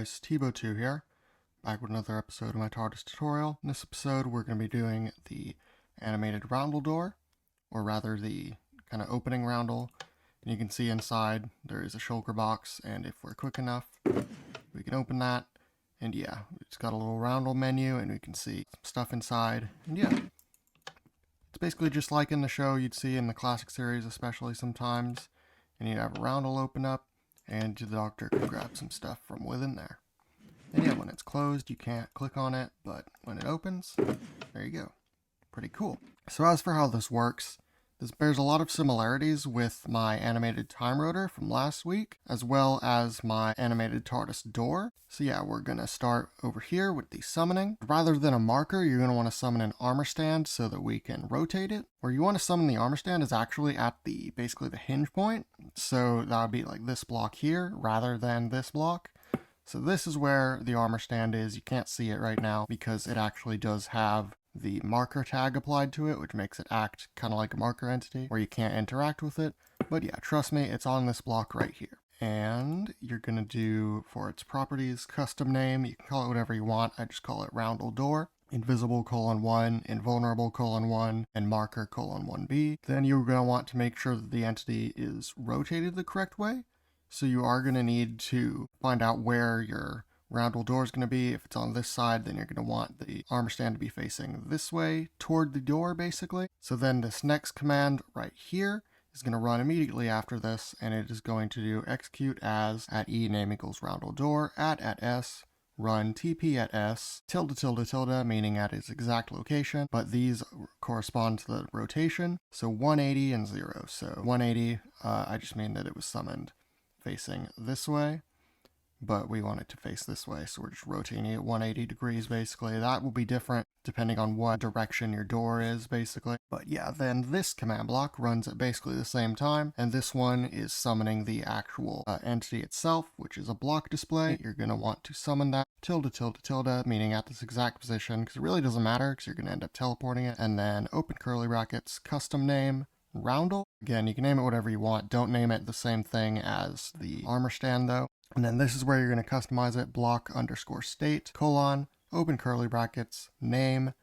guys, Tbo2 here, back with another episode of my TARDIS tutorial. In this episode we're going to be doing the animated Roundel door, or rather the kind of opening Roundel. And you can see inside there is a shulker box, and if we're quick enough we can open that, and yeah, it's got a little Roundel menu and we can see some stuff inside, and yeah. It's basically just like in the show you'd see in the classic series, especially sometimes, and you'd have a Roundel open up and the doctor can grab some stuff from within there. And yeah, when it's closed, you can't click on it, but when it opens, there you go. Pretty cool. So as for how this works, this bears a lot of similarities with my animated time rotor from last week, as well as my animated TARDIS door. So yeah, we're going to start over here with the summoning. Rather than a marker, you're going to want to summon an armor stand so that we can rotate it. Where you want to summon the armor stand is actually at basically the hinge point. So that would be like this block here, rather than this block. So this is where the armor stand is. You can't see it right now because it actually does have the marker tag applied to it, which makes it act kind of like a marker entity where you can't interact with it. But yeah, trust me, it's on this block right here. And you're going to do, for its properties, custom name. You can call it whatever you want. I just call it Roundel door. Invisible : 1, invulnerable : 1, and marker : 1b. Then you're going to want to make sure that the entity is rotated the correct way. So you are going to need to find out where your Roundel door is going to be. If it's on this side, then you're going to want the armor stand to be facing this way toward the door, basically. So then this next command right here is going to run immediately after this, and it is going to do execute as @e name equals Roundel door @ s run tp @ s tilde, meaning at its exact location, but these correspond to the rotation. So 180 and 0. So 180, I just mean that it was summoned facing this way, but we want it to face this way, so we're just rotating it 180 degrees basically. That will be different depending on what direction your door is basically. But yeah, then this command block runs at basically the same time, and this one is summoning the actual entity itself, which is a block display. You're going to want to summon that tilde, meaning at this exact position, because it really doesn't matter because you're going to end up teleporting it. And then open curly brackets, custom name Roundel. Again, you can name it whatever you want. Don't name it the same thing as the armor stand though. And then this is where you're going to customize it. Block _ state, : open curly brackets, name, :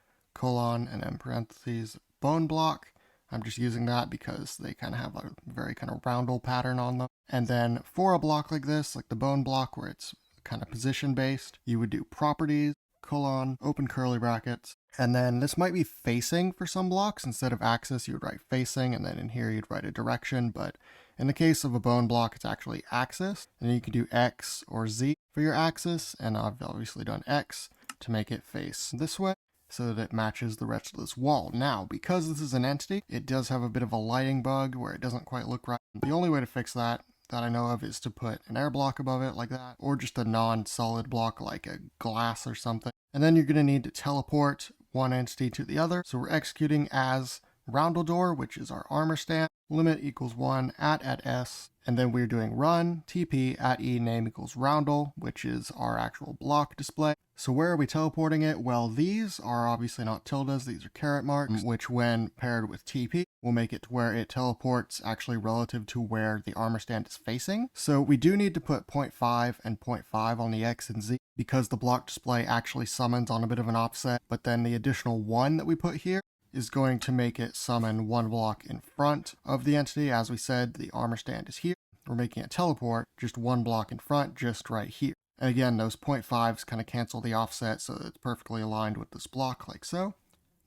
and then parentheses, bone block. I'm just using that because they kind of have a very kind of Roundel pattern on them. And then for a block like this, like the bone block where it's kind of position based, you would do properties, : open curly brackets. And then this might be facing for some blocks. Instead of axis, you would write facing, and then in here you'd write a direction, but in the case of a bone block, it's actually axis. And then you can do X or Z for your axis, and I've obviously done X to make it face this way so that it matches the rest of this wall. Now, because this is an entity, it does have a bit of a lighting bug where it doesn't quite look right. The only way to fix that I know of is to put an air block above it like that, or just a non-solid block like a glass or something. And then you're going to need to teleport one entity to the other. So we're executing as Roundel door, which is our armor stand, limit equals 1 at s, and then we're doing run tp @e name equals Roundel, which is our actual block display. So where are we teleporting it? Well, these are obviously not tildes, these are caret marks, which when paired with TP will make it to where it teleports actually relative to where the armor stand is facing. So we do need to put 0.5 and 0.5 on the X and Z because the block display actually summons on a bit of an offset, but then the additional 1 that we put here is going to make it summon 1 block in front of the entity. As we said, the armor stand is here. We're making it teleport just 1 block in front, just right here. And again, those 0.5s kind of cancel the offset so that it's perfectly aligned with this block like so.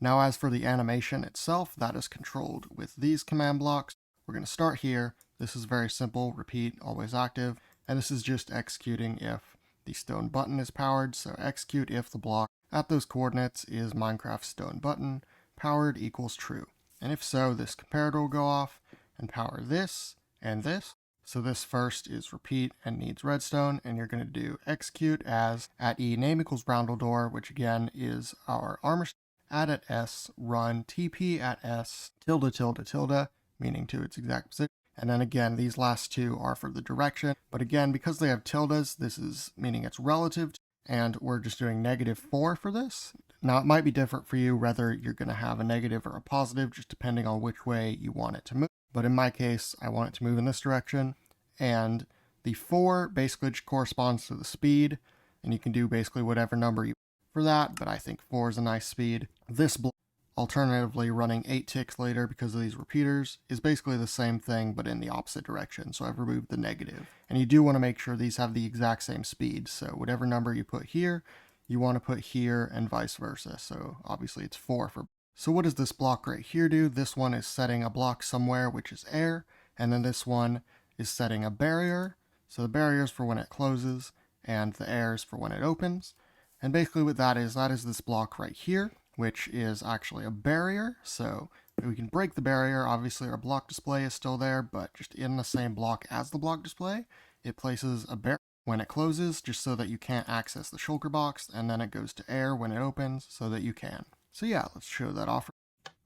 Now as for the animation itself, that is controlled with these command blocks. We're going to start here. This is very simple, repeat, always active. And this is just executing if the stone button is powered. So execute if the block at those coordinates is Minecraft stone button powered equals true. And if so, this comparator will go off and power this and this. So this first is repeat and needs redstone, and you're going to do execute as @e name equals Roundel door, which again is our armor stand, @ s run tp @ s tilde, meaning to its exact position. And then again, these last two are for the direction, but again, because they have tildes, this is meaning it's relative, and we're just doing -4 for this. Now it might be different for you whether you're going to have a negative or a positive, just depending on which way you want it to move. But in my case, I want it to move in this direction, and the 4 basically just corresponds to the speed. and you can do basically whatever number you for that, but I think 4 is a nice speed. This block, alternatively running 8 ticks later because of these repeaters, is basically the same thing but in the opposite direction, so I've removed the negative. And you do want to make sure these have the exact same speed, so whatever number you put here, you want to put here and vice versa, so obviously it's 4 for. So what does this block right here do? This one is setting a block somewhere, which is air, and then this one is setting a barrier. So the barrier is for when it closes, and the air is for when it opens. And basically what that is this block right here, which is actually a barrier. So we can break the barrier. Obviously our block display is still there, but just in the same block as the block display, it places a barrier when it closes, just so that you can't access the shulker box, and then it goes to air when it opens, so that you can. So yeah, let's show that off.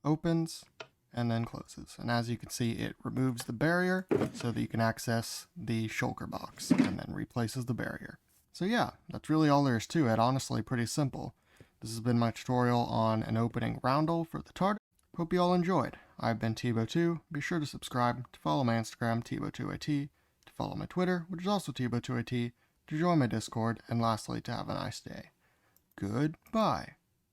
Opens and then closes. And as you can see, it removes the barrier so that you can access the shulker box and then replaces the barrier. So yeah, that's really all there is to it. Honestly, pretty simple. This has been my tutorial on an opening roundel for the TARDIS. Hope you all enjoyed. I've been Tbo2. Be sure to subscribe, to follow my Instagram, Tbo2it, to follow my Twitter, which is also Tbo2it, to join my Discord, and lastly, to have a nice day. Goodbye.